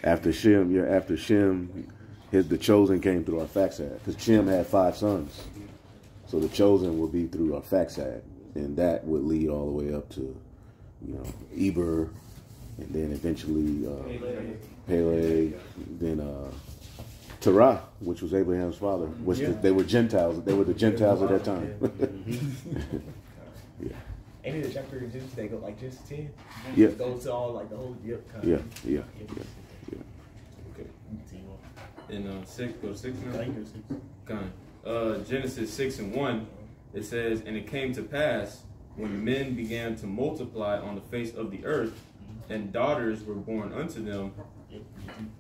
After Shem, the chosen came through Arphaxad, because Shem had 5 sons. So the chosen would be through Arphaxad, and that would lead all the way up to, Eber, and then eventually Peleg, then Terah, which was Abraham's father. They were Gentiles. They were the Gentiles at that time. Yeah. Any of the chapter in Genesis, they go like Genesis 10? Yeah. It goes to all, like, the whole, Yeah. Okay. In go to 6 now? I think it was 6. Genesis 6:1, it says, "And it came to pass, when men began to multiply on the face of the earth, and daughters were born unto them,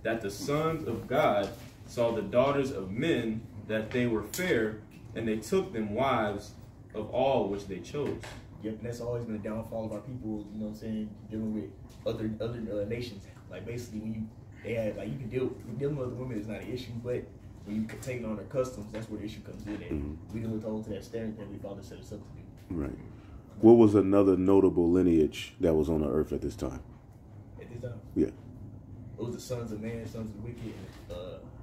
that the sons of God saw the daughters of men, that they were fair, and they took them wives of all which they chose." Yep, and that's always been the downfall of our people, you know what I'm saying, dealing with other nations. Like, basically, when you can dealing with other women is not an issue, but when you take on their customs, that's where the issue comes in. And we didn't hold to that standard that we father set us up to do. Right. What was another notable lineage that was on the earth at this time? At this time? Yeah. It was the sons of man, sons of the wicked.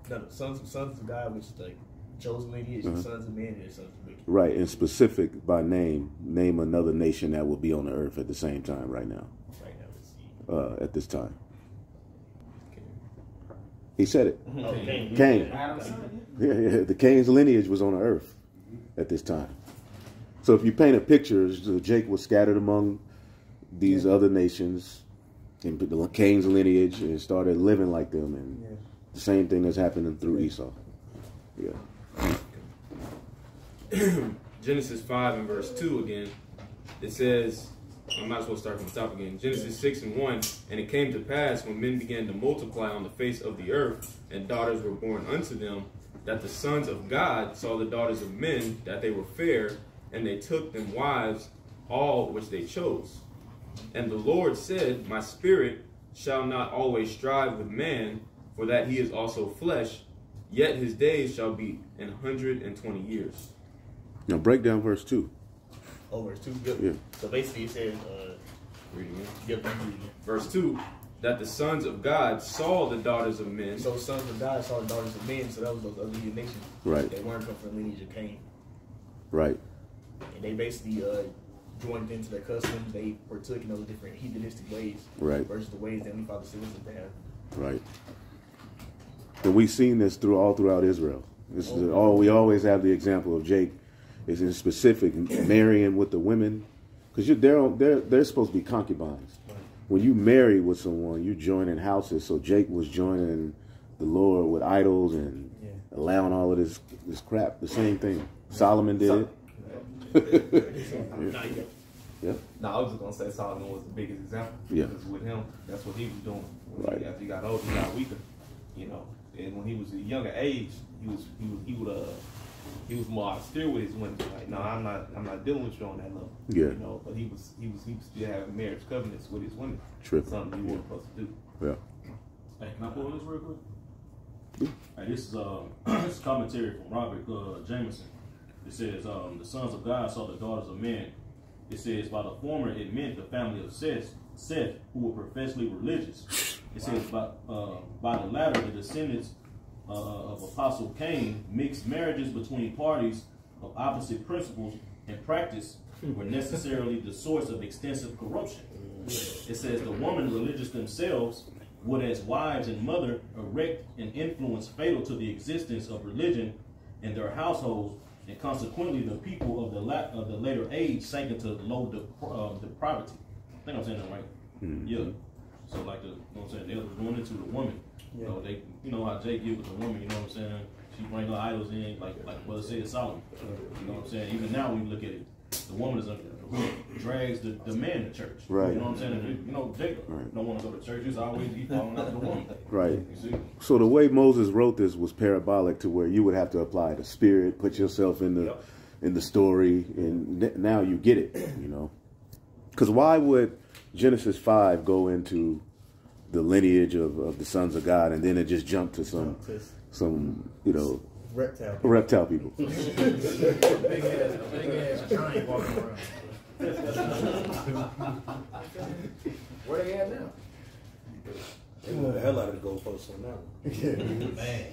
The sons of God, which is like chosen lineage, the sons of man and the sons of the wicked. Right, and specific by name another nation that will be on the earth at the same time right now. Right now, let's see. At this time. He said it. Oh, Cain. Yeah. The Cain's lineage was on the earth at this time. So if you paint a picture, Jake was scattered among these other nations in Cain's lineage and started living like them, and the same thing that's happening through Esau. Yeah. Genesis 5 and verse 2 again. It says, I might as well start from the top again. Genesis 6:1, "And it came to pass, when men began to multiply on the face of the earth, and daughters were born unto them, that the sons of God saw the daughters of men, that they were fair, and they took them wives, all which they chose. And the Lord said, My spirit shall not always strive with man, for that he is also flesh, yet his days shall be 120 years." Now break down verse 2. Oh, verse 2? Yep. Yeah. So basically it says, Read again. Yep, I'm reading it. Verse 2, "That the sons of God saw the daughters of men." So sons of God saw the daughters of men, so that was those other nations. Right. They weren't come from the lineage of Cain. Right. And they basically joined into their customs. They partook in those different heathenistic ways. Right. Versus the ways that we father said us to have. Right. And we've seen this all throughout Israel. This is we always have the example of Jake is in specific marrying with the women, because they're supposed to be concubines. Right. When you marry with someone, you joining houses. So Jake was joining the Lord with idols and allowing all of this crap. The same thing. Solomon did it. Yeah. No, I was just gonna say Solomon was the biggest example. Yeah. Because with him, that's what he was doing. Right. After he got older, he got weaker. And when he was a younger age, he was more austere with his women. Like, no, I'm not dealing with you on that level. Yeah. But he was still having marriage covenants with his women. True. Something he wasn't supposed to do. Yeah. Hey, can I pull this real quick? Hey, this is this is commentary from Robert Jameson. It says, "The sons of God saw the daughters of men." It says, "By the former, it meant the family of Seth, who were professedly religious." It says, by the latter, the descendants of Apostle Cain, mixed marriages between parties of opposite principles and practice were necessarily the source of extensive corruption. It says, "The women religious themselves would as wives and mother erect an influence fatal to the existence of religion in their households, and consequently the people of the later age sank into low depravity." I think I'm saying that right. Yeah. So like the, you know what I'm saying, they was going into the woman. Yeah. So they, how Jake get with the woman, you know what I'm saying? She bring her idols in, like what it said Solomon. You know what I'm saying? Even now when you look at it, the woman is who drags the man to church. Right. You know what I'm saying? And, Jacob don't want to go to church. He's always falling out the woman. Right. You see? So the way Moses wrote this was parabolic to where you would have to apply the spirit, put yourself in the story, and now you get it, Because why would Genesis 5 go into the lineage of the sons of God, and then it just jumped to some reptile people? Big ass giant walking around. Where they at now? They moved the hell out of the goalposts on that one. Man.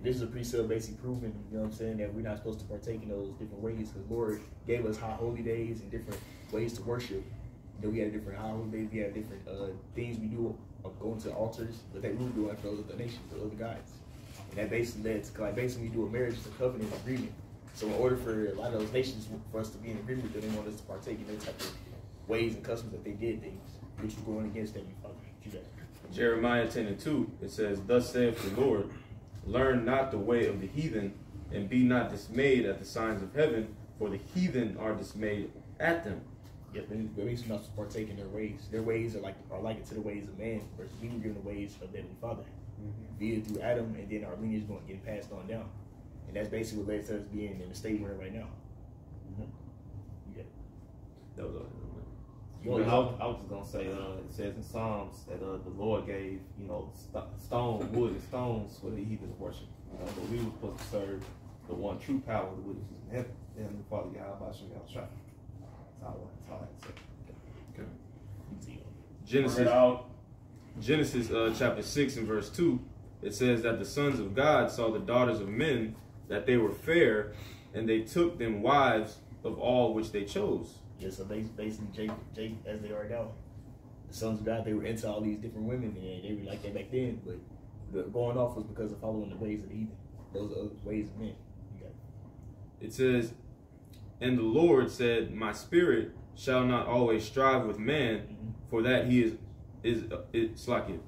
This is a precept basically proving, you know what I'm saying, that we're not supposed to partake in those different ways, because Lord gave us high holy days and different ways to worship. You know, we had different high holy days, we had different things we do of going to altars, but that we were doing for other nations, for other gods. And that basically led to, like, basically we do a marriage, it's a covenant agreement. So in order for a lot of those nations, for us to be in agreement with them, they want us to partake in those type of ways and customs that they did things, which was going against them. Jeremiah 10:2, it says, "Thus saith the Lord, learn not the way of the heathen, and be not dismayed at the signs of heaven, for the heathen are dismayed at them." Yep, and we're not supposed to partake in their ways. Their ways are likened to the ways of man, versus we were given the ways of the Heavenly Father. Be it through Adam, and then our lineage going getting passed on down. And that's basically what led to us being in the state we're in right now. Yeah. That was all. I was just gonna say, it says in Psalms that the Lord gave, stone, wood, and stones for the heathen worship. But we were supposed to serve the one true power, which is in heaven, the Heavenly Father, Yahweh Hashem Yahushua. That's all I had to say. Okay. Genesis chapter 6 and verse 2, it says that the sons of God saw the daughters of men, that they were fair, and they took them wives of all which they chose. Yeah, so basically, Jake, as they are now, the sons of God, they were into all these different women, and they were like that back then. But the going off was because of following the ways of the heathen. Those are ways of men. It says, "And the Lord said, My spirit shall not always strive with man, for that he it's like it.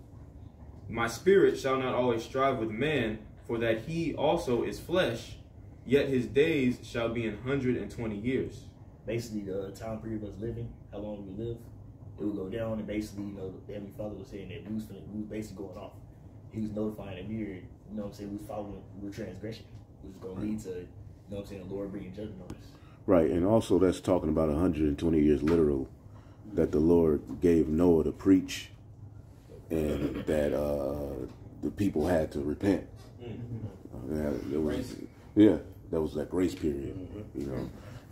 My spirit shall not always strive with man, for that he also is flesh, yet his days shall be 120 years." Basically, the time period was living, how long we live, it would go down, and basically, the Heavenly Father was saying that we was basically going off. He was notifying that we were, we was following, we were transgression, which was going to lead to, the Lord bringing judgment on us. Right, and also that's talking about 120 years literal, that the Lord gave Noah to preach, and that the people had to repent. That was that grace period,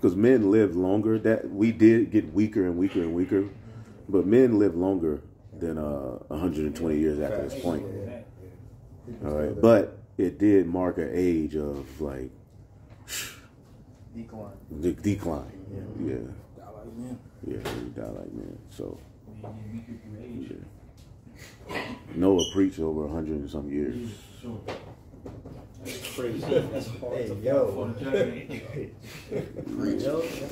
because men lived longer. That we did get weaker and weaker and weaker, but men lived longer than 120 years after this point. All right, but it did mark an age of like decline. Yeah. Die like men. Yeah, we die like men. So Noah preached over 100 and some years. That's crazy. That's hard. Hey, yo. That's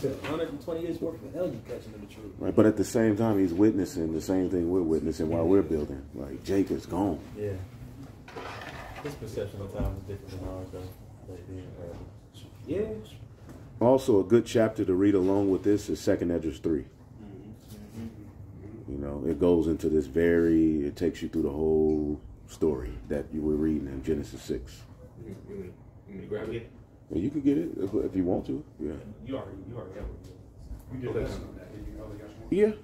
120 years worth of hell you catching in the truth. Right, but at the same time, he's witnessing the same thing we're witnessing while we're building. Like, Jake is gone. Yeah. His perception of time is different than ours, though. Yeah. Also, a good chapter to read along with this is 2nd Esdras 3. It goes into this it takes you through the whole story that you were reading in Genesis 6. You want me to grab it? Yeah, you can get it if you want to. Yeah. You already have it. You did listen on that, did you? Oh, they got you one?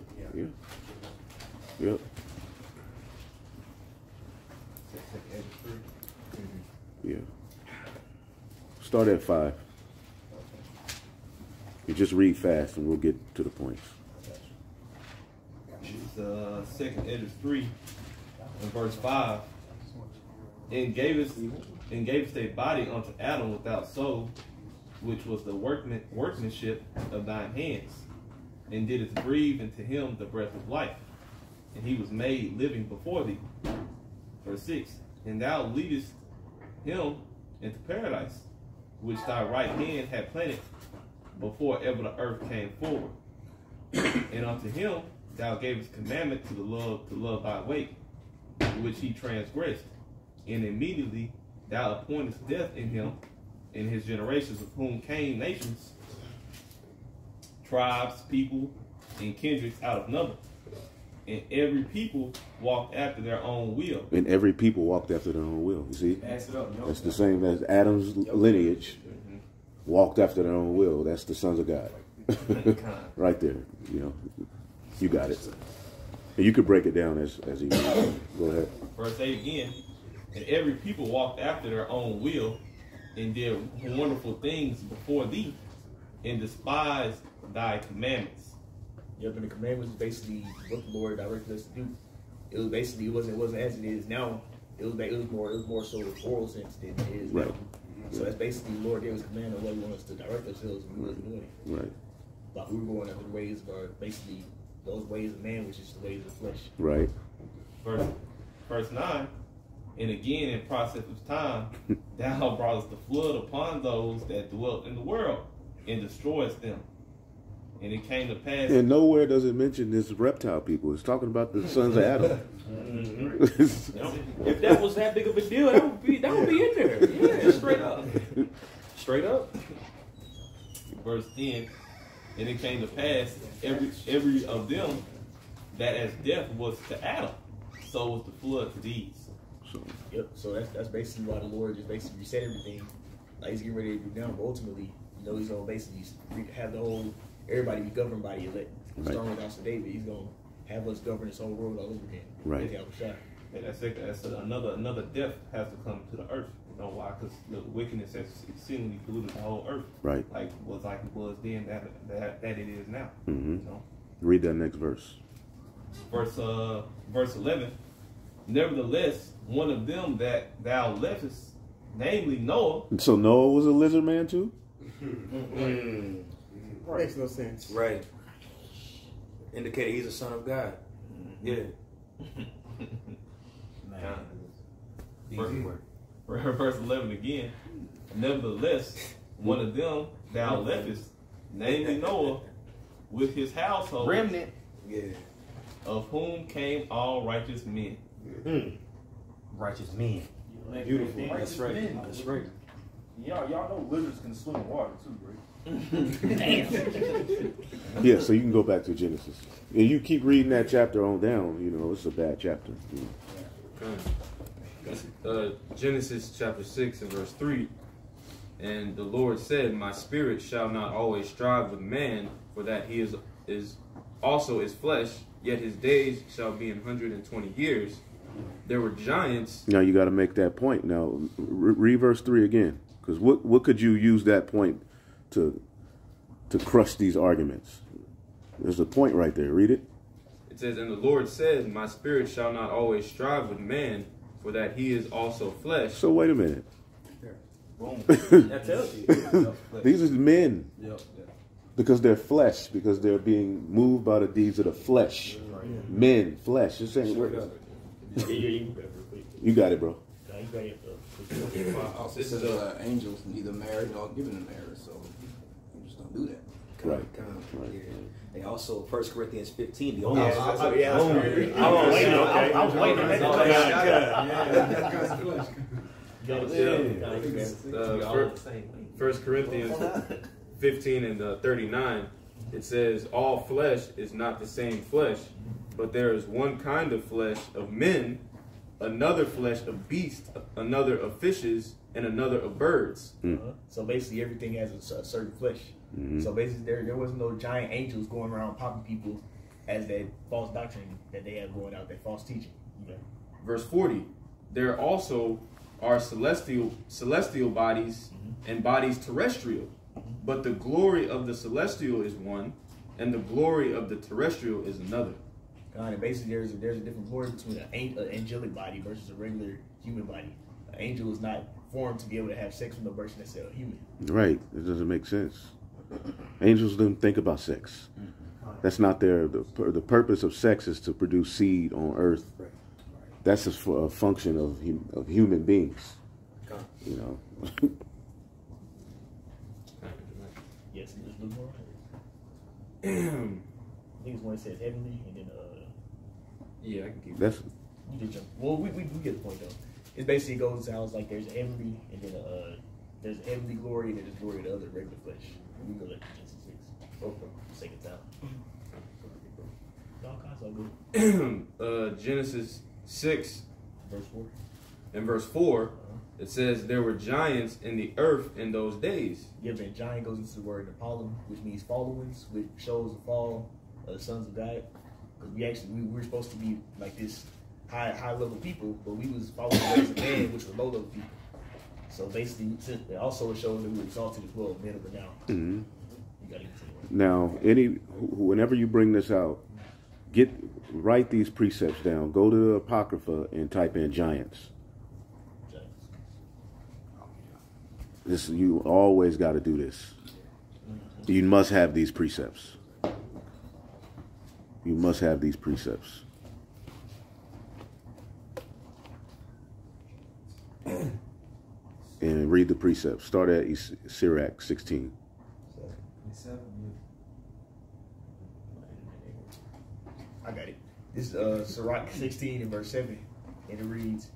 Yeah. Yep. Yeah. Start at 5. You just read fast and we'll get to the points. It's 2nd Esdras 3 and verse 5. And gave us a body unto Adam without soul, which was the workmanship of thine hands, and didst breathe into him the breath of life, and he was made living before thee. Verse 6. And thou leadest him into paradise, which thy right hand had planted before ever the earth came forward. And unto him thou gavest commandment to love thy way, which he transgressed. And immediately thou appointest death in him, in his generations, of whom came nations, tribes, people, and kindreds out of number. And every people walked after their own will. And every people walked after their own will. You see? That's the same as Adam's lineage. Walked after their own will. That's the sons of God. Right there. You got it. And you could break it down as you go ahead. Verse 8 again. And every people walked after their own will, and did wonderful things before thee, and despised thy commandments. Yep, and the commandments was basically what the Lord directed us to do. It was basically it wasn't as it is now. It was more so the moral sense than it is now. Right. So that's basically the Lord gave us a command on what He wants us to direct ourselves, and we wasn't doing it. Right. Like we were going after the ways of our basically those ways of man, which is the ways of flesh. Right. Verse 9, and again in process of time, thou broughtest the flood upon those that dwelt in the world, and destroyest them. And it came to pass. And nowhere does it mention this reptile people. It's talking about the sons of Adam. If that was that big of a deal, that would be in there. Yeah, straight up. Straight up. Verse 10, and it came to pass every of them that as death was to Adam, so was the flood to these. Yep. So that's basically why the Lord just basically reset everything. Like He's getting ready to do now, but ultimately, He's gonna basically have the whole everybody be governed by the elect. Starting with House of David, He's gonna have us govern this whole world all over again. Right. And that's another death has to come to the earth. You know why? Because the wickedness has exceedingly polluted the whole earth. Right. Like it was then that it is now. Mm-hmm. You know? Read that next verse. Verse 11. Nevertheless, one of them that thou leftest, namely Noah. So Noah was a lizard man too? Makes no sense. Right. Indicated he's a son of God. Yeah. Verse 11 again. Nevertheless, one of them thou leftest, namely Noah, with his household, Remnant. Yeah. of whom came all righteous men. Righteous men. Beautiful. That's right. That's right. Y'all know lizards can swim in water too, right? Yeah, so you can go back to Genesis. And you keep reading that chapter on down, it's a bad chapter. Genesis chapter 6 and verse 3. And the Lord said, my spirit shall not always strive with man, for that he is also his flesh, yet his days shall be 120 years. There were giants. Now you got to make that point. Now read verse 3 again, because what could you use that point to crush these arguments? There's a point right there. Read it. It says, and the Lord said, my spirit shall not always strive with man, for that he is also flesh. So wait a minute. That tells you. These are men. Yep. Because they're flesh, because they're being moved by the deeds of the flesh. Men, flesh. Just saying. You got it, bro. Also says angels neither married nor given in marriage, so you just don't do that. Right. Yeah. They also 1 Corinthians 15. The I was waiting on that. 1 Corinthians 15 and 39, it says, all flesh is not the same flesh, but there is one kind of flesh of men, another flesh of beasts, another of fishes, and another of birds. So basically, everything has a certain flesh. So basically, there wasn't no giant angels going around popping people as that false doctrine that they have going out, that false teaching. Verse 40, there also are celestial bodies and bodies terrestrial, but the glory of the celestial is one, and the glory of the terrestrial is another. And basically, there's a different glory between an angelic body versus a regular human body. An angel is not formed to be able to have sex with a person that's a human. Right. It doesn't make sense. Angels don't think about sex. That's not the purpose of sex is to produce seed on earth. That's a function of human beings. Yes, just look more. I think it's one that says heavenly, and then yeah, I can keep that's. You did jump. Well, we get the point though. It basically goes to how it's like there's a heavenly, and then there's a heavenly glory, and then there's glory of the other regular flesh. We go like Genesis 6. For the sake of time. All kinds of good. Genesis 6 Verse 4. and verse 4, it says there were giants in the earth in those days. Yeah, but giant goes into the word Apollon, which means followings, which shows the fall of the sons of God. Because we were supposed to be like this high level people, but we was following the ways of man, which were low level people. So basically, also it shows that we were exalted as well, men of renown. Now, whenever you bring this out, write these precepts down. Go to the Apocrypha and type in giants. You always got to do this. You must have these precepts. You must have these precepts. And read the precepts. Start at Sirach 16. I got it. This is Sirach 16 and verse 7. And it reads,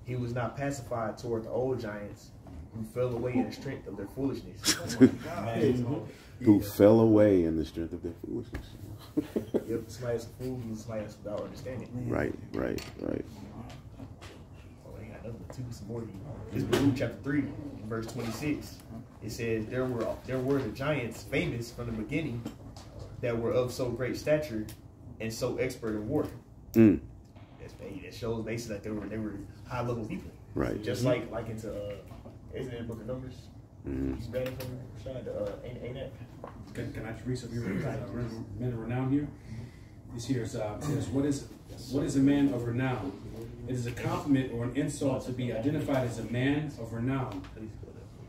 "He was not pacified toward the old giants who fell away in the strength of their foolishness." Who fell away in the strength of their foolishness. Yep, somebody that's a fool means somebody that's without understanding. Right. Oh, I got another two, some more. This is Baruch chapter 3, verse 26. It says, there were the giants famous from the beginning that were of so great stature and so expert in war. Mm. That shows basically that they were high level people. Right. Just like into isn't it the book of Numbers? Mm. He's banned from Rashad, ain't that? Can I read some of your men of renown here? This here says, what is a man of renown? It is a compliment or an insult to be identified as a man of renown.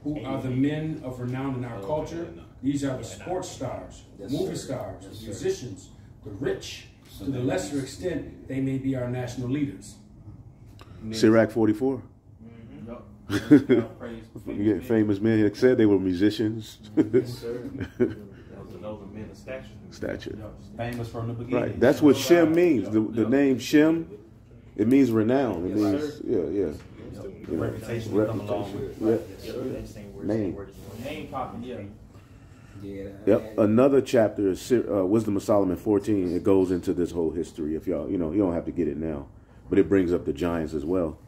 Who are the men of renown in our culture? These are the sports stars, movie stars, musicians, the rich. To the lesser extent, they may be our national leaders. Sirach 44. You get famous men that said they were musicians. Those are men of stature. Famous from the beginning. Right. That's what Shem means. The name Shem, it means renown. It means, yeah. You know, Reputation will come along with Name. Name popping, yeah. Yep. Another chapter is Wisdom of Solomon 14. It goes into this whole history. If y'all, you don't have to get it now, but it brings up the giants as well.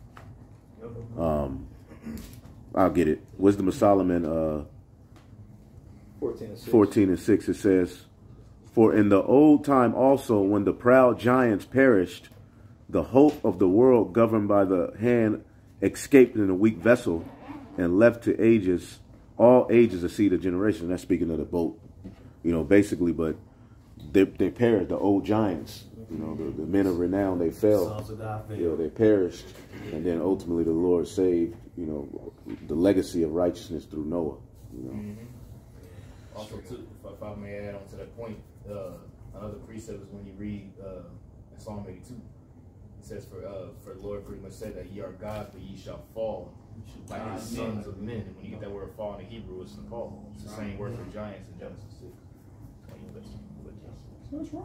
I'll get it. Wisdom of Solomon 14 and 6. It says, "For in the old time also, when the proud giants perished, the hope of the world governed by the hand escaped in a weak vessel and left to ages, all ages a seed of generation." That's speaking of the boat, basically, but they perished, the old giants, the men of renown, they fell. Sons of God fell. They perished, and then ultimately the Lord saved, the legacy of righteousness through Noah. Also, too, if I may add on to that point, another precept is when you read in Psalm 82. It says, "For the Lord pretty much said that ye are God, but ye shall fall by the sons of men." And when you get that word "fall" in the Hebrew, it's fall. It's the same word for giants in Genesis 6. That's right.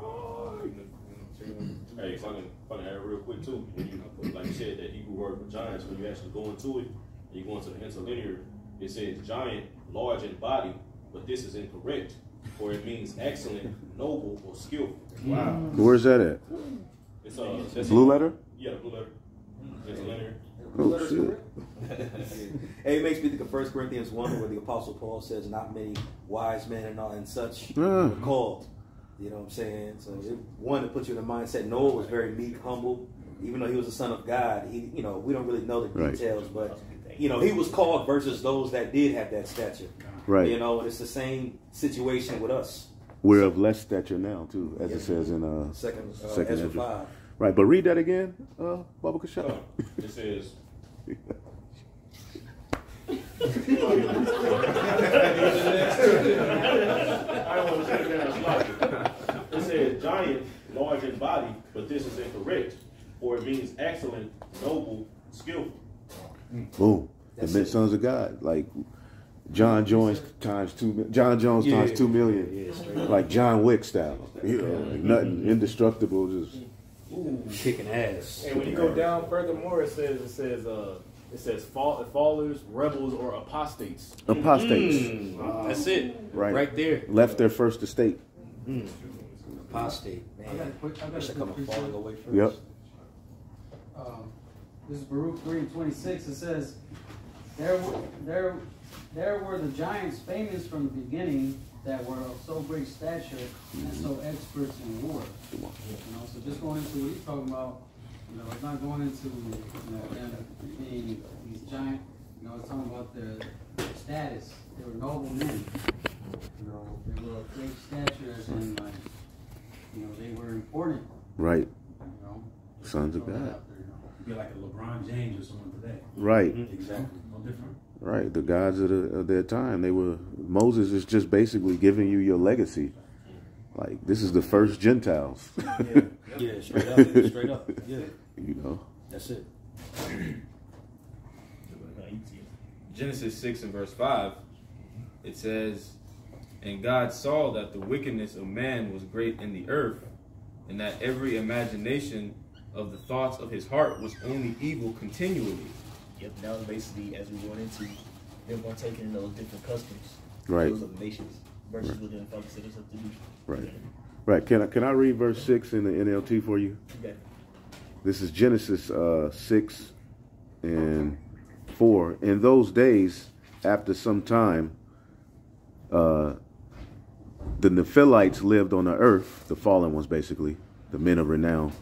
Hey, if I can add real quick too, when you, like you said, that Hebrew word for giants, when you actually go into it, and you go into the interlinear, it says giant, large in body, but this is incorrect, for it means excellent, noble, or skillful. Wow. Where's that at? It's that's Blue letter? Yeah, blue letter. Interlinear. Oh, shit. Hey, it makes me think of 1 Corinthians 1, where the Apostle Paul says, "Not many wise men and such were called." You know what I'm saying? So, to put you in the mindset, Noah was very meek, humble. Even though he was the son of God, we don't really know the details, but, he was called versus those that did have that stature. Right. And it's the same situation with us. We're of less stature now, too, as it says in Second Ezra 5. Right, but read that again, Baba Kashab. It says, it says giant, large in body, but this is incorrect, for it means excellent, noble, skillful. Boom. It meant sons of God, like John Jones times 2 million, like John Wick style. Like nothing indestructible, just kicking ass. And when you go down furthermore, it says fallers, rebels, or apostates. Apostates. That's it. Right there. Left their first estate. Apostate, man. I should come falling away first. Yep. This is Baruch 3:26. It says, there were the giants famous from the beginning that were of so great stature and so experts in war. So just going into what he's talking about, it's not going into them being these giant. It's talking about their status. They were noble men. They were of great stature, as in, like, they were important. Right. You know, Sons of throw that God. out there, Be like a LeBron James or someone today. Right. Exactly. No different. Right. The gods of their time. Moses is just basically giving you your legacy. Like, this is the first Gentiles. Yeah, straight up. Straight up. Yeah. You know. That's it. Genesis 6 and verse 5, it says, "And God saw that the wickedness of man was great in the earth, and that every imagination of the thoughts of his heart was only evil continually." Yep, now basically, as we went into them partaking in those different customs, Right. those of the nations, versus what the Father set us up to do. Right. Right. Can I read verse 6 in the NLT for you? Okay. This is Genesis 6 and 4. In those days, after some time, the Nephilites lived on the earth, the fallen ones basically, the men of renown.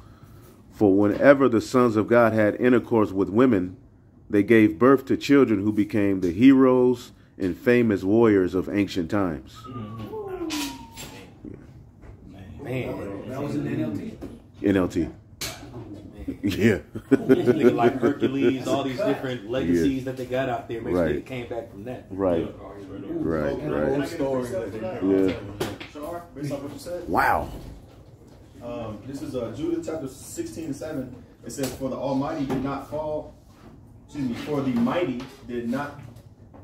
For whenever the sons of God had intercourse with women, they gave birth to children who became the heroes and famous warriors of ancient times. Man. That was in NLT. NLT. Yeah. Nigga like Hercules, all these different legacies that they got out there. Basically, Right. it came back from that. Right. Right. Right. Story that they Yeah. Shar, based on what you said. Wow. This is Judah chapter 16 and 7. It says, "For the Almighty did not fall." Excuse me. For the mighty did not.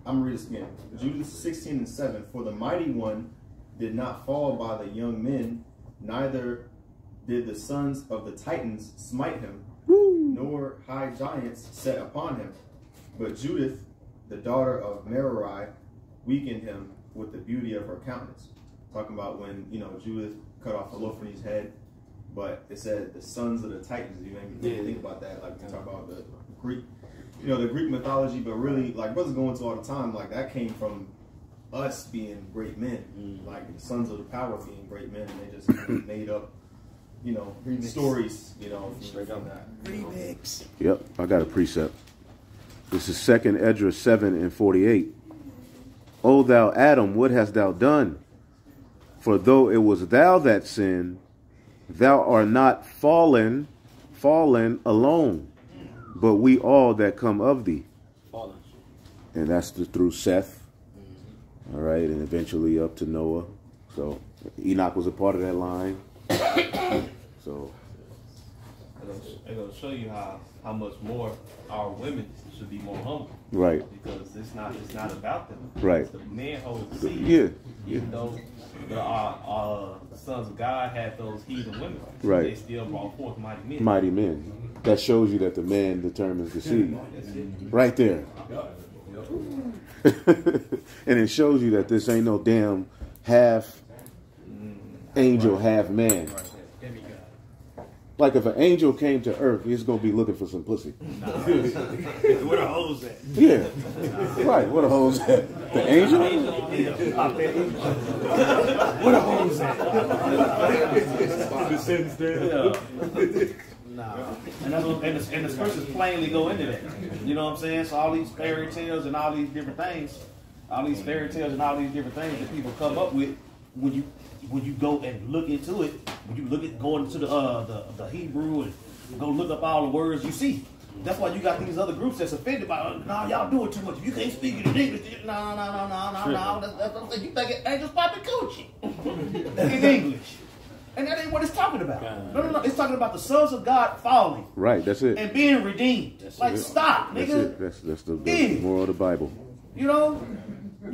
I'm gonna read this again. Judah 16 and 7. "For the mighty one did not fall by the young men, neither did the sons of the Titans smite him, nor high giants set upon him. But Judith, the daughter of Merari, weakened him with the beauty of her countenance." Talking about when, Judith cut off Holofernes' head, but it said the sons of the Titans. You made me think about that. Like, we talk about the Greek, the Greek mythology, but really, like, brothers go into all the time, like, that came from us being great men, like the sons of the power being great men, and they just kind of made up, stories, straight up that. Remix. Yep, I got a precept. This is 2nd Esdras 7 and 48. "O thou Adam, what hast thou done? For though it was thou that sinned, thou art not fallen alone, but we all that come of thee." Fallen. And that's through Seth. All right, and eventually up to Noah. So Enoch was a part of that line. So They're going to show you how much more our women should be more humble. right, Because it's not about them. Right. It's the men hold the seed. yeah, Even though the sons of God had those heathen women, Right. they still brought forth mighty men. mighty men. That shows you that the man determines the seed. Right there. And it shows you that this ain't no damn half angel, half man. Like if an angel came to earth, he's gonna be looking for some pussy. Where the hoes at? Yeah. Right, where the hoes at? The angel? Where the hoes at? And that's what, and the scriptures plainly go into that. You know what I'm saying? So all these fairy tales and all these different things, that people come up with, when you go and look into it, when you go into the Hebrew and go look up all the words you see. That's why you got these other groups that's offended by, no, y'all doing too much. If you can't speak it in English, no. That's what I'm saying. You think angels popping coochie in English. And that ain't what it's talking about. No. It's talking about the sons of God falling. Right, that's it. And being redeemed. Stop, That's nigga. it. That's the moral of the Bible. You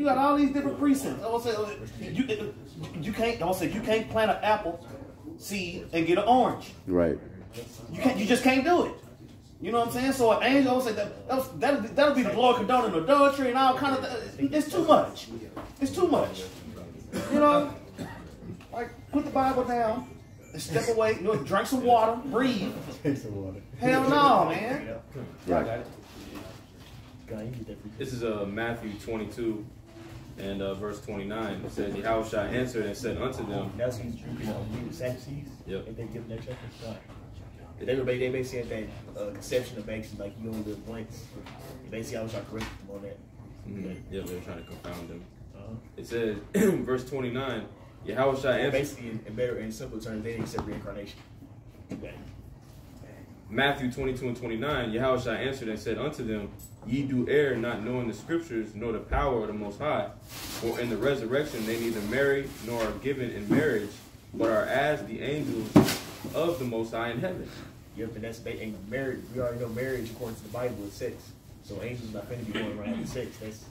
got all these different precepts. I want to say you can't plant an apple seed and get an orange. Right. You just can't do it. You know what I'm saying? So an angel, I would say that'll be the Lord condoning adultery and all kind of. It's too much. It's too much. Like put the Bible down and step away. Drink some water, breathe. Hell no, man. Right. This is Matthew 22 and verse 29. It says, "Yahushua answered and said unto them." That's who's drinking the Sadducees. Yep. And they give their check. They basically had that conception of basically like you only live once. Basically, I was trying to correct them on that. Yeah, they were trying to confound them. It says, verse 29, Yahushua answered. Basically, in simple terms, they didn't accept reincarnation. Okay. Matthew 22 and 29, Yahushua answered and said unto them, Ye do err, not knowing the scriptures, nor the power of the Most High. For in the resurrection they neither marry nor are given in marriage, but are as the angels of the Most High in heaven. Yep, and that's marriage. We already know marriage, according to the Bible, is sex. So angels not going to be going around having sex. That's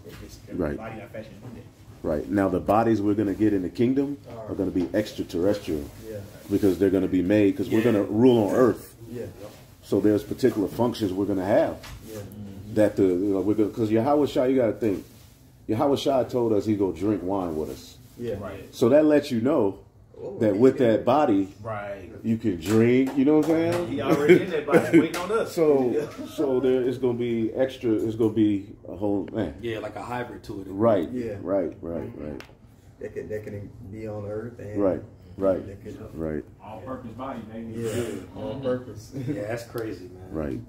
right. Body not fashioned to do that. Right. Now, the bodies we're going to get in the kingdom are going to be extraterrestrial. Yeah. Because they're going to be made, because we're going to rule on earth. Yeah. So there's particular functions we're going to have. Yeah. That we're going, because Yahushua, you got to think, Yahushua told us he's going to drink wine with us. Yeah. Right. So that lets you know that with that body, right, you can drink. You know what I'm saying? He already in that body, waiting on us. So there is going to be extra. It's going to be a whole man. Yeah, like a hybrid to it. Right. Yeah. Right. That can be on earth and right. All purpose body, baby. Yeah. All purpose. Yeah, that's crazy, man. Right.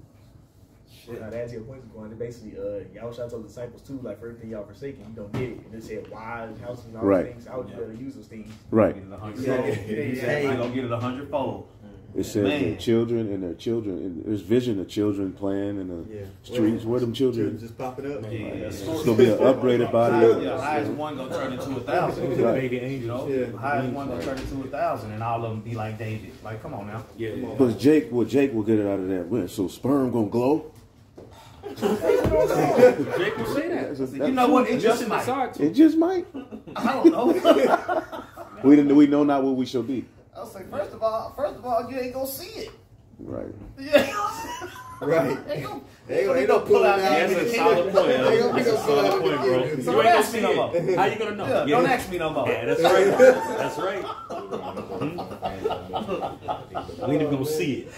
Now, to answer your point, going basically, Yahushua told the disciples too, like, for everything y'all forsaken, you don't get it. And they said, wives, houses, and all those things. I would just better use those things. Right. You're gonna get it 100-fold. It says their children and their children. And there's vision of children playing in the streets. Where them children just popping up. It's gonna be an upgraded body. The highest one gonna turn into 1,000. Right. You know, the highest one gonna turn into 1,000, and all of them be like David. Like, come on now. Yeah. But Jake will get it out of that win. So sperm gonna glow. Jake will say that. You know what? It just might. It just might. I don't know. We know not what we shall be. I was like, first of all, you ain't gonna see it. Right. Yeah. Right. They gonna pull out. That's a solid point. That's a solid point, bro. So don't ask me no more. How you gonna know? Yeah, don't ask me no more. Yeah, that's right. That's right. We ain't even gonna see it.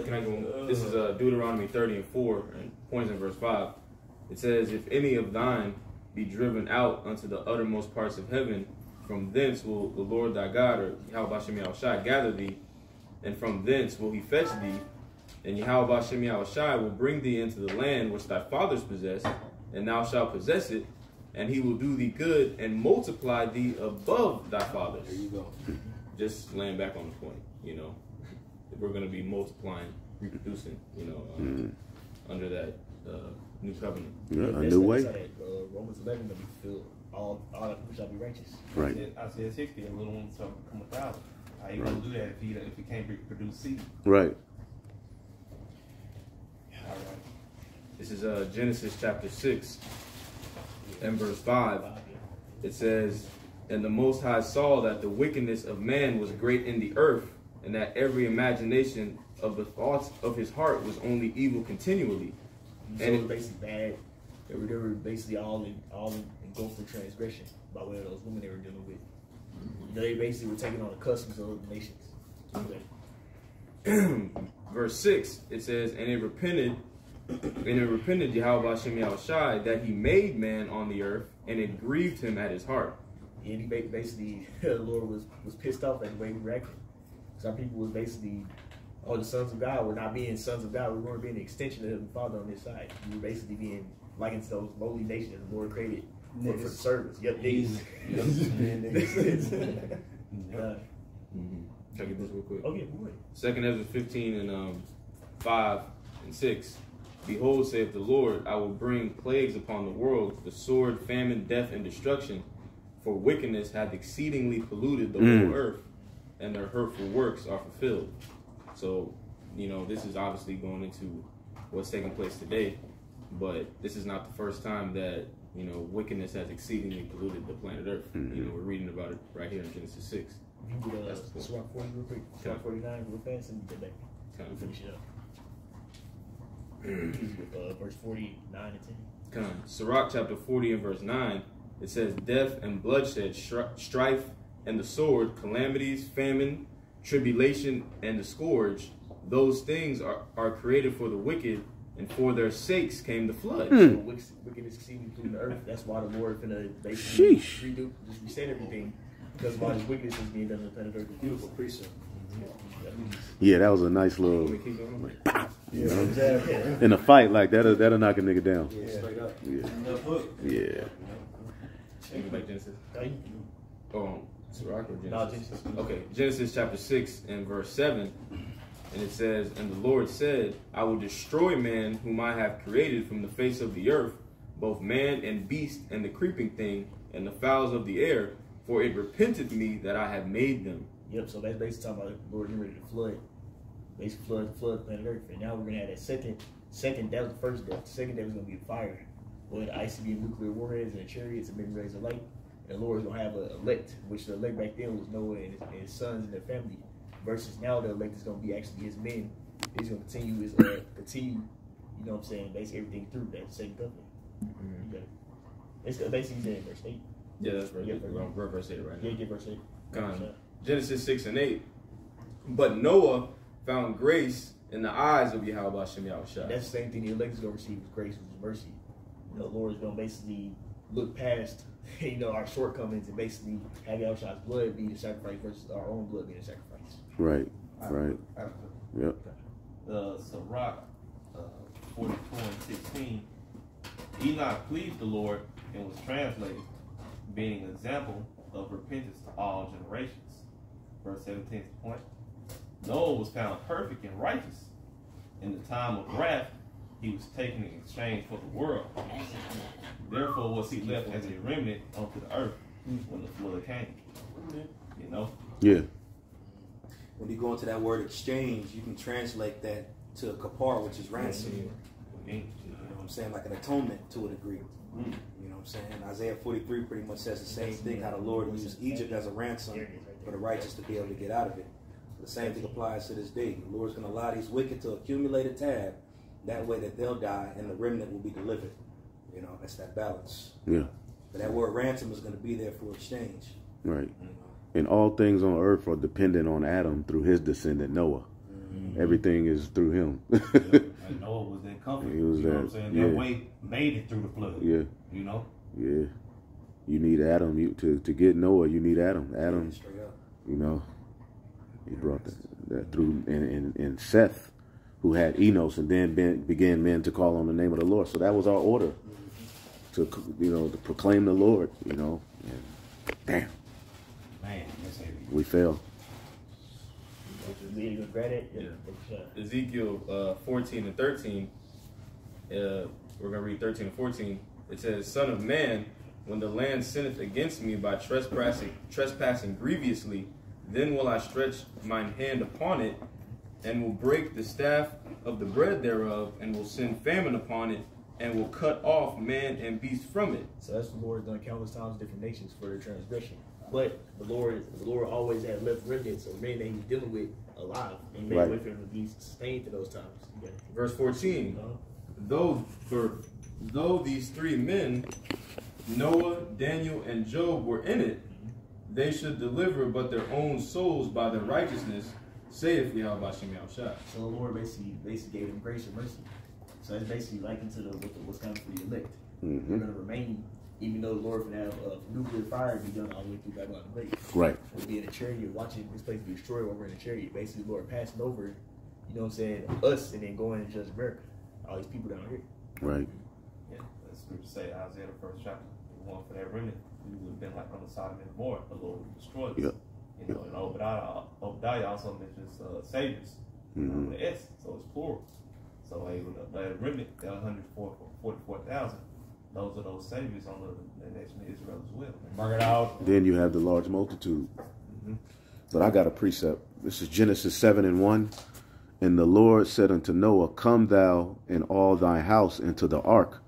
Can I go? This is Deuteronomy 30 and 4, and points in verse 5. It says, If any of thine be driven out unto the uttermost parts of heaven, from thence will the Lord thy God, or Yahweh Shem Yahushai, gather thee, and from thence will he fetch thee, and Yahweh Shem Yahushai will bring thee into the land which thy fathers possessed, and thou shalt possess it, and he will do thee good and multiply thee above thy fathers. There you go. Just laying back on the point, you know. We're going to be multiplying, reproducing, you know, under that new covenant. Yeah, a new way. Romans 11 will be filled. All that people shall be righteous. Right. Isaiah 60, a little one shall become 1,000. How you gonna do that if he can't produce seed? Right. All right. This is Genesis chapter 6 and verse 5. It says, And the Most High saw that the wickedness of man was great in the earth, and that every imagination of the thoughts of his heart was only evil continually. So And it was basically bad. They were basically all engulfed in transgression by way of those women they were dealing with. You know, they basically were taking on the customs of other nations. Verse 6, it says, And it repented Yahweh Shem Yahushai that he made man on the earth, and it grieved him at his heart. And he basically, the Lord was pissed off at the way we were acting. Some people was basically, the sons of God were not being sons of God. We weren't being an extension of the Father on this side. We were basically being likened to those lowly nations the Lord created for the service. Yep, niggas. Check it this real quick. Okay, boy. 2nd Ezra 15 and 5 and 6. Behold, saith the Lord, I will bring plagues upon the world, the sword, famine, death, and destruction. For wickedness hath exceedingly polluted the whole earth, and their hurtful works are fulfilled. So, you know, this is obviously going into what's taking place today, but this is not the first time that, you know, wickedness has exceedingly polluted the planet Earth. You know, we're reading about it right here in Genesis 6. You can get Sirach 40 real quick. Sirach 49 real fast, and you get back. We'll finish it up. With verse 49 and 10. Come. Sirach chapter 40 and verse 9, it says, Death and bloodshed, strife and the sword, calamities, famine, tribulation, and the scourge, those things are created for the wicked, and for their sakes came the flood. So wickedness exceeding through the earth. That's why the Lord finna basically redo, just reset everything, because of all this wickedness is being done on the planet Earth. Beautiful precept. Yeah, that was a nice little. Like, pow, you know? In a fight like that'll knock a nigga down. Yeah, straight up. Yeah. Yeah. Take it back Genesis. No, Sirach or Genesis? No, Genesis. Okay, Genesis chapter 6 and verse 7. And it says, and the Lord said, I will destroy man whom I have created from the face of the earth, both man and beast and the creeping thing and the fowls of the air, for it repenteth me that I have made them. Yep, so that's basically talking about the Lord getting ready to flood. Basically flood planet Earth. And now we're gonna have that second, that was the first death. The second death is gonna be fire. Where the ice will be nuclear warheads and chariots and big rays of light. And the Lord is gonna have an elect, which the elect back then was Noah and his sons and their family. Versus now the elect is gonna be actually his men. He's gonna continue you know what I'm saying, basically everything through that second covenant. Mm-hmm. It's basically saying verse 8. Yeah, that's verse 8. We're verse 8 right now. Yeah, get verse 8. Genesis 6 and 8. But Noah found grace in the eyes of Yahweh Shem Yahushua. That's the same thing the elect is gonna receive with grace and mercy. You know, the Lord is gonna basically look past our shortcomings and basically have Yahushua's blood be the sacrifice versus our own blood being the sacrifice. Right. Yep. Sirach 44 and 16. Enoch pleased the Lord and was translated, being an example of repentance to all generations. Verse 17 is the point. Noah was found perfect and righteous. In the time of wrath, he was taken in exchange for the world. Therefore was he left as a remnant onto the earth when the flood came. You know? Yeah. When you go into that word exchange, you can translate that to a kapar, which is ransom. You know what I'm saying? Like an atonement to a degree. You know what I'm saying? Isaiah 43 pretty much says the same thing, how the Lord used Egypt as a ransom for the righteous to be able to get out of it. So the same thing applies to this day. The Lord's going to allow these wicked to accumulate a tab, that way that they'll die and the remnant will be delivered. You know, that's that balance. Yeah. But that word ransom is going to be there for exchange. Right. And all things on earth are dependent on Adam through his descendant Noah. Everything is through him. And Noah was that comfort. He was you know that, what I'm saying? yeah. That way made it through the flood. Yeah. You know? Yeah. You need Adam. To get Noah, you need Adam. Adam, you know, he brought that through. And Seth, who had Enos, and then began men to call on the name of the Lord. So that was our order to proclaim the Lord, And damn. Man, that's heavy. We failed. Ezekiel 14 and 13. We're going to read 13 and 14. It says, Son of man, when the land sinneth against me by trespassing grievously, then will I stretch mine hand upon it, and will break the staff of the bread thereof, and will send famine upon it, and will cut off man and beast from it. So that's the Lord done countless times different nations for their transgression. But the Lord always had left remnants of men that he was dealing with alive, and made way for him to be sustained to those times. Verse 14. Though these three men, Noah, Daniel, and Job, were in it, they should deliver but their own souls by their righteousness, saith Yahweh Shem Yahushua. So the Lord basically gave them grace and mercy. So that's basically likened to what's coming for the elect. They're going to remain, even though the Lord would have nuclear fire be done all the way through Babylon the Great. Right. We'll be in a chariot watching this place be destroyed while we're in a chariot. Basically, the Lord passing over, you know what I'm saying, us, and then going and judge America. All these people down here. Right. Yeah, that's scripture say, Isaiah the first chapter, the one for that remnant, we would have been like on the side of the Gomorrah, the Lord would destroy us. Yep. You know, and Obadiah also mentions saviors with an S, so it's plural. So that remnant, that 144,000, those are those saviors on the nation of Israel as well. Mark it out. Then you have the large multitude. But I got a precept. This is Genesis 7 and 1. And the Lord said unto Noah, Come thou and all thy house into the ark,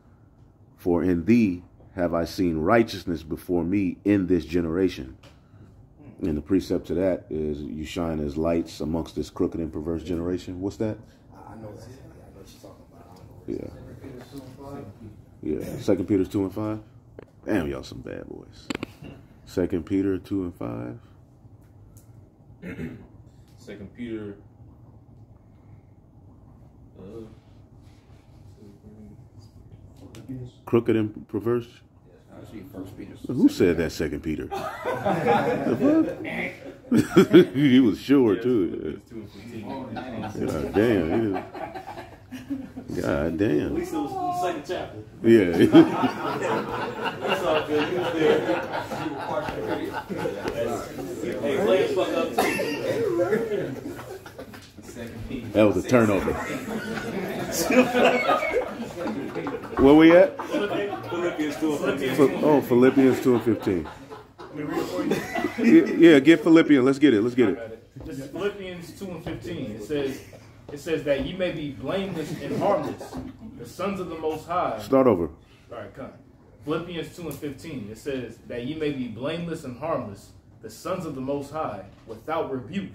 for in thee have I seen righteousness before me in this generation. And the precept to that is you shine as lights amongst this crooked and perverse generation. What's that? I know what you're talking about. Yeah. 2 Peter 2 and 5. Damn, y'all some bad boys. 2 Peter 2 and 5. 2 Peter. Crooked and perverse. Who said that? 2 Peter. He was sure too. God damn. God damn. At least it was the second chapter. Yeah. It's all good. He was there. was a turnover. Where we at? Philippians 2:15. Oh, Philippians 2:15. Yeah, get Philippians. Let's get it. Let's get it. This is Philippians 2:15. It says that ye may be blameless and harmless, the sons of the Most High. Start over. All right, come. Philippians 2:15. It says that ye may be blameless and harmless, the sons of the Most High, without rebuke,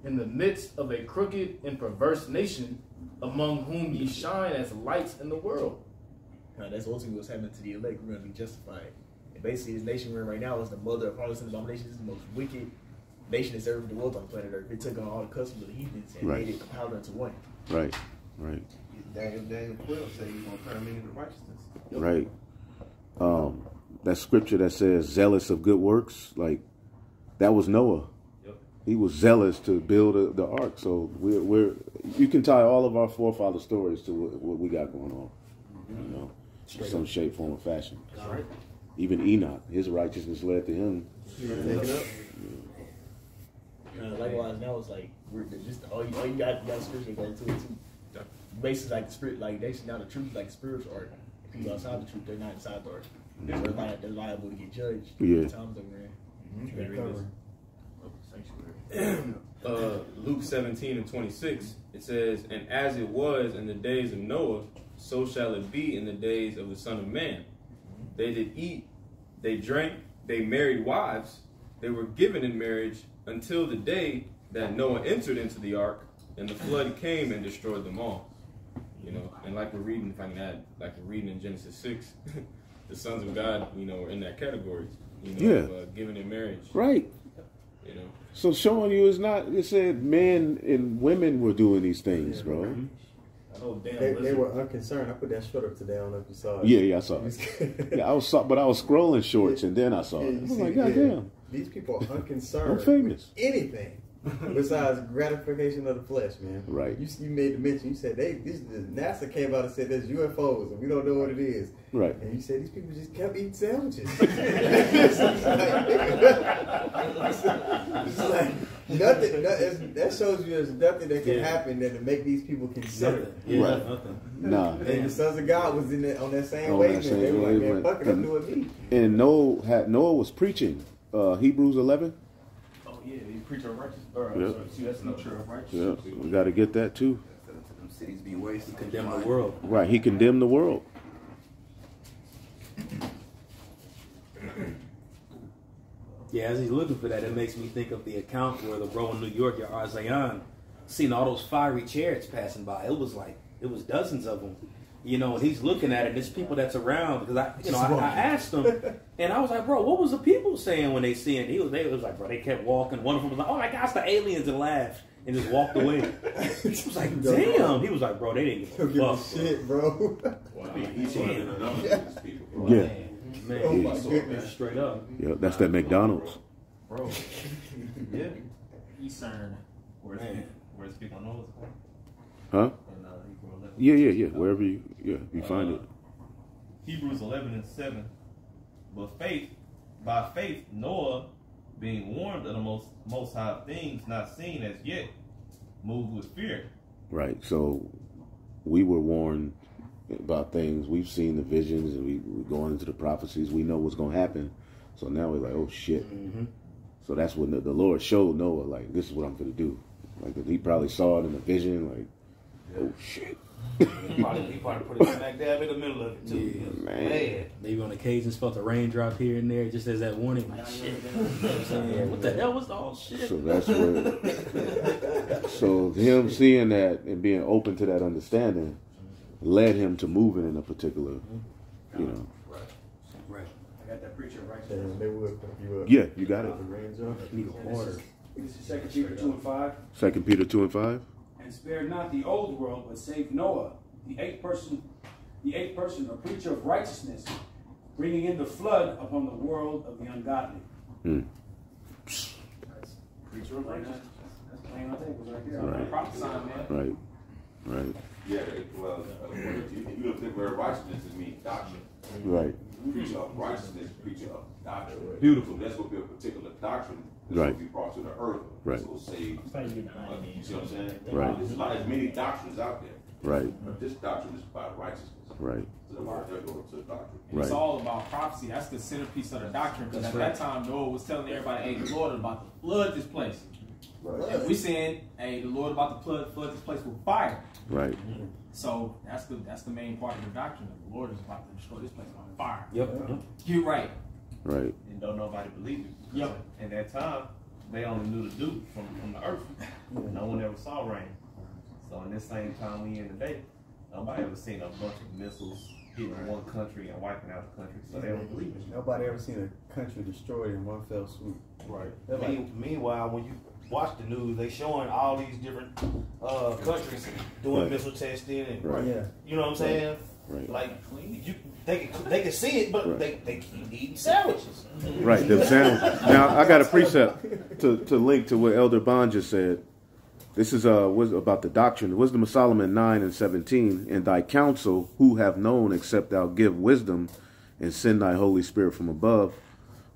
in the midst of a crooked and perverse nation, among whom ye shine as lights in the world. Now, that's ultimately what's happening to the elect. We're going to be justified. And basically, this nation we're in right now is the mother of harlots and abominations. This is the most wicked nation that's ever been the world on planet Earth. They took on all the customs of the heathens and made it compiled into one. Right, right. Daniel 12 say he's going to turn many to righteousness. Right. That scripture that says zealous of good works, like that was Noah. Yep. He was zealous to build the ark. So we're you can tie all of our forefather stories to what we got going on. You know, in some shape, form, or fashion. Right. Even Enoch, his righteousness led to him. Likewise, now it's like we're just all you got scripture going to it too. Basically, like the spirit, like they now the truth, like the spiritual art. People outside the truth, they're not inside the art. So they're liable to get judged. Yeah. The times that we're in. Luke 17:26, it says, and as it was in the days of Noah, so shall it be in the days of the Son of Man. They did eat, they drank, they married wives, they were given in marriage until the day that Noah entered into the ark, and the flood came and destroyed them all. You know, and like we're reading, if I can add, like we're reading in Genesis 6, the sons of God, you know, are in that category. You know, given in marriage. Right. You know. So showing you it's not. It said men and women were doing these things, bro. They were unconcerned. I put that short up today. I don't know if you saw it. Yeah, I saw it. Yeah, I was scrolling shorts and then I saw it. I was like, God damn. These people are unconcerned. I'm famous. With anything besides gratification of the flesh, man. Right. You made the mention. You said NASA came out and said there's UFOs and we don't know what it is. Right. And you said these people just kept eating sandwiches. It's like nothing. That shows you there's nothing that can happen that to make these people consider. Right. Nah. And the sons of God was on that same wavelength. They were like, man, fuck it, I'm doing me. And Noah was preaching Hebrews 11. Oh yeah, he preached of righteousness. See, that's no true of righteousness. Yeah, we got to get that too. Them cities be waste to condemn the world. Right, he condemned the world. Yeah, as he's looking for that, it makes me think of the account where the bro in New York, your Zion, seen all those fiery chariots passing by. It was dozens of them. You know, and he's looking at it. There's people that's around because I asked him, and I was like, bro, what was the people saying when they seen it? They was like, bro, they kept walking. One of them was like, oh my gosh, the aliens, and laughed and just walked away. He was like, damn. He was like, bro, they didn't give a fuck, shit, bro. Wow. He's one of the numbers of these people. Yeah. Man, Oh my goodness. straight up. Yeah, that's that McDonald's. Bro. Yeah. Eastern. Where's people know what's going Huh? Yeah. Wherever you find it. Hebrews 11:7. But by faith, Noah, being warned of the most high things not seen as yet, moved with fear. Right. So we were warned about things. We've seen the visions and we're going into the prophecies. We know what's going to happen. So now we're like, oh shit. Mm-hmm. So that's when the Lord showed Noah, like, this is what I'm going to do. Like, he probably saw it in a vision, like, oh shit. He probably put it smack dab in the middle of it too. Yeah, man. Maybe on occasions felt a raindrop here and there, just as that warning. Like, shit. What the hell was all shit? So that's what. So him seeing that and being open to that understanding led him to moving in a particular, you know. Right. I got that preacher right They would put you up. Yeah, you got it. Need a order. This is 2 Peter 2:5. 2 Peter 2:5. And spare not the old world, but save Noah, the eighth person, a preacher of righteousness, bringing in the flood upon the world of the ungodly. Preacher of righteousness. That's plain on tables right there. Right. Prophesying, man. Right. Yeah, well, you look at where righteousness means doctrine. Right. Preacher of righteousness, preacher of doctrine. Beautiful. That's what be a particular doctrine It's Right. going to be brought to the earth. Right. So saved. You see what I'm saying? Right. There's not as many doctrines out there. Right. But this doctrine is about righteousness. Right. So they're going to the doctrine. Right. It's all about prophecy. That's the centerpiece of the doctrine. Because at that time, Noah was telling everybody, "Hey, the Lord is about to flood this place." Right. And we saying, "Hey, the Lord about to flood this place with fire." Right. So that's the main part of the doctrine. The Lord is about to destroy this place on fire. Yep. You're right. Right. And don't nobody believe it. Yep. In that time, they only knew the dew from the earth. No one ever saw rain. So in this same time we in today, nobody ever seen a bunch of missiles hitting one country and wiping out the country. So they don't believe it. Nobody ever seen a country destroyed in one fell swoop. Right. Meanwhile, when you watch the news, they showing all these different countries doing Right. missile testing and Right. Yeah. you know what I'm saying? Right. Like they can see it, but Right. they keep eating sandwiches. Right. The sound. Now I got a precept to link to what Elder Bond just said. This is about the doctrine. Wisdom of Solomon 9:17. In thy counsel, who have known, except thou give wisdom, and send thy Holy Spirit from above.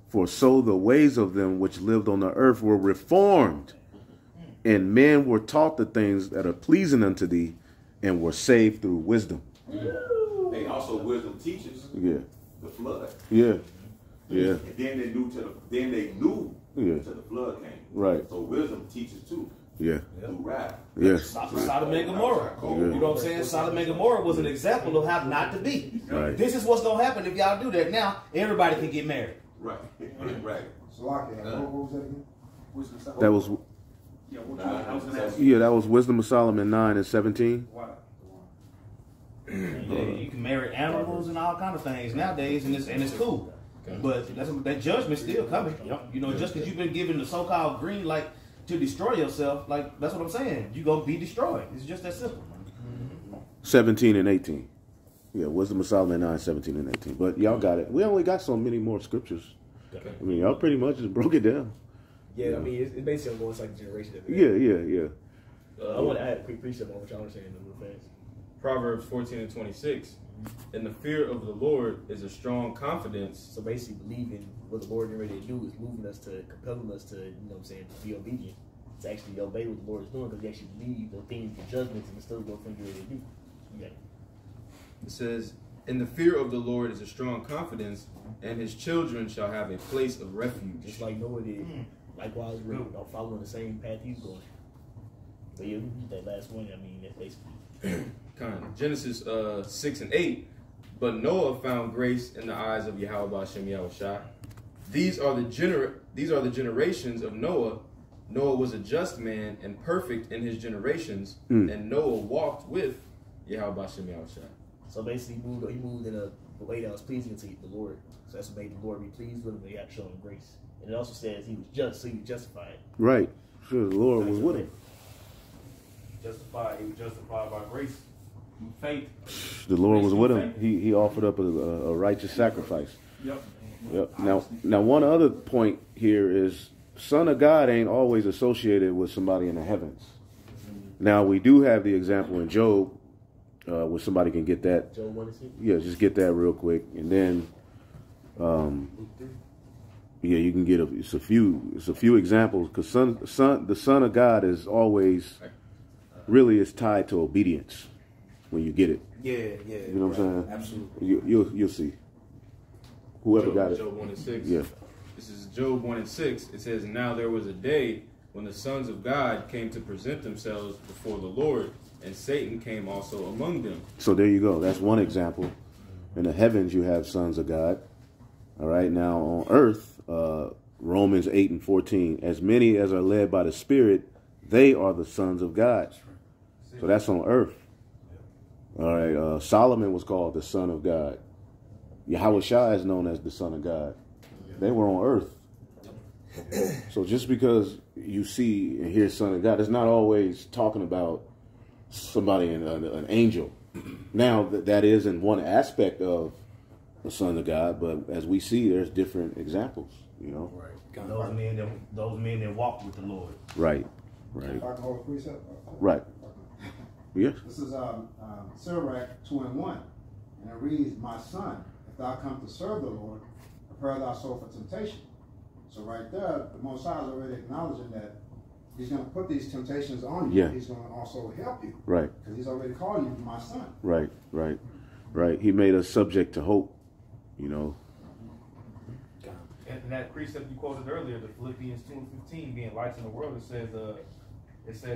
For so the ways of them which lived on the earth were reformed, and men were taught the things that are pleasing unto thee, and were saved through wisdom. Hey, also wisdom teaches Yeah. the flood. Yeah. Yeah. And then they knew Yeah. till the flood came. Right. So wisdom teaches too. Yeah. Through wrath. Yes. Sodom and Gomorrah. Yeah. You know what I'm saying? Sodom and Gomorrah was an example of how not to be. Right. This is what's gonna happen if y'all do that. Now everybody can get married. Right. Right. What was that again? That was that was Wisdom of Solomon 9:17. Yeah, you can marry animals and all kind of things nowadays, and it's cool. But that judgment's still coming. You know, just because you've been given the so-called green light to destroy yourself, like that's what I'm saying. You gonna be destroyed. It's just that simple. 17 and 18. Yeah, Wisdom of Solomon 9:17 and 18. But y'all got it. We only got so many more scriptures. I mean, y'all pretty much just broke it down. Yeah, I mean, it's basically going like the generation. Yeah. I want to add a quick precept on what y'all were saying real fast. Proverbs 14 and 26. In the fear of the Lord is a strong confidence. So basically, believing what the Lord is ready to do is moving us to, compelling us to, you know what I'm saying, to be obedient. To actually obey what the Lord is doing because we actually believe the things, the judgments, and the stuff we're ready to do. Yeah. It says, in the fear of the Lord is a strong confidence, and his children shall have a place of refuge. Just like Noah did. Likewise, we're following the same path he's going. But yeah, that last one, I mean, that's basically. Genesis 6 and 8. But Noah found grace in the eyes of Yahweh Hashem Yahushua. These are the generations of Noah. Noah was a just man and perfect in his generations, and Noah walked with Yahweh Hashem Yahushua. So basically, he moved in a way that was pleasing to the Lord. So that's what made the Lord be pleased with him. They got shown grace. And it also says he was just, so he was justified. Right. Sure, the Lord was with him. He was justified by grace. Faith. The Lord was with him. He offered up a righteous sacrifice. Yep. Now, one other point here is Son of God ain't always associated with somebody in the heavens. Now, we do have the example in Job, where somebody can get that. Job 1 and 6? Yeah, just get that real quick. And then, yeah, you can get it's a few examples because the Son of God is always really is tied to obedience when you get it. Yeah. You know what I'm saying? Absolutely. You'll see. Whoever got it. Job 1 and 6. Yeah. This is Job 1 and 6. It says, now there was a day when the sons of God came to present themselves before the Lord, and Satan came also among them. So there you go. That's one example. In the heavens, you have sons of God. All right. Now on earth, Romans 8 and 14. As many as are led by the Spirit, they are the sons of God. So that's on earth. All right. Solomon was called the son of God. Yahushua is known as the son of God. They were on earth. So just because you see and hear son of God, it's not always talking about somebody, an angel. Now, that is in one aspect of the son of God, but as we see, there's different examples, you know. Right. Those men that walked with the Lord. Right. If I can hold a precept. Right. Yes. This is Sirach 2:1, and it reads, "My son, if thou come to serve the Lord, prepare thy soul for temptation. So right there, the Most High is already acknowledging that he's going to put these temptations on you. Yeah. He's going to also help you. Right. Because he's already called you my son. Right, right, right. He made us subject to hope, you know. And that precept you quoted earlier, the Philippians 2:15, being lights in the world, it says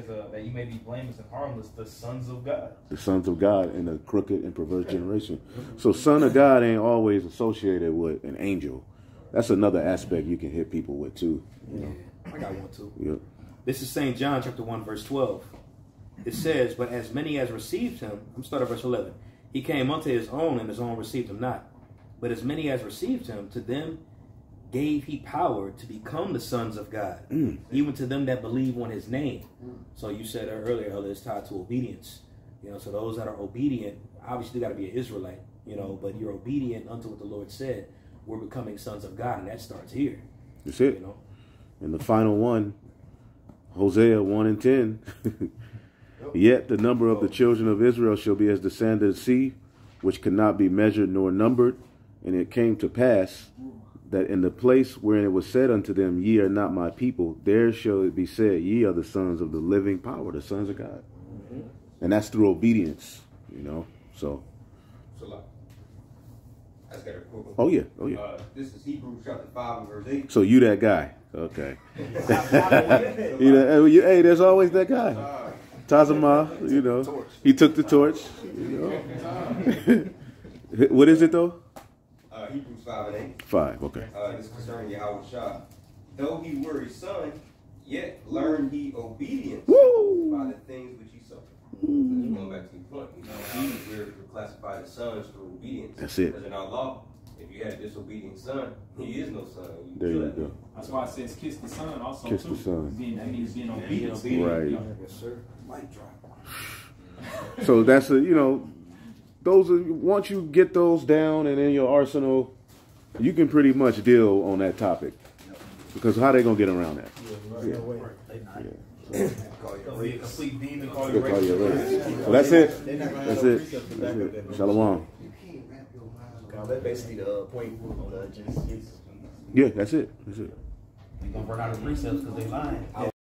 that you may be blameless and harmless, the sons of God. The sons of God in a crooked and perverse generation. So son of God ain't always associated with an angel. That's another aspect you can hit people with too. You know? I got one too. Yep. This is St. John chapter 1, verse 12. It says, but as many as received him, I'm starting at verse 11. He came unto his own, and his own received him not. But as many as received him, to them gave he power to become the sons of God, even to them that believe on his name. So you said earlier, it's tied to obedience. You know, so those that are obedient, obviously got to be an Israelite, you know, but you're obedient unto what the Lord said. We're becoming sons of God, and that starts here. That's it. You know? And the final one, Hosea 1 and 10. Yet the number of the children of Israel shall be as the sand of the sea, which cannot be measured nor numbered. And it came to pass that in the place wherein it was said unto them, ye are not my people, there shall it be said, ye are the sons of the living power, the sons of God. And that's through obedience, you know. So I just got a quick one. Oh yeah. This is Hebrews chapter 5 and verse 8. So you that guy. Okay. Hey, there's always that guy. Tazama, you know. He took the torch. You know. What is it though? Hebrews 5 and 8. 5, okay. This is concerning Yahweh Shah. Though he were his son, yet learned he obedience by the things which he suffered. That's going back to the point. You know, we're classified as sons through obedience. That's it. Because in our law, if you had a disobedient son, he is no son. There you go. That's why it says kiss the son also. Kiss too. the son. That means being obedient. Right. Yes, sir. Mic drop. So that's you know, those are, once you get those down and in your arsenal, you can pretty much deal on that topic. Because how they gonna get around that? Be a complete demon, call Call you racist. So that's it. That's it. Shalom. That's basically the point on Genesis. Yeah, that's it. That's it. You're gonna run out of precepts because they lying.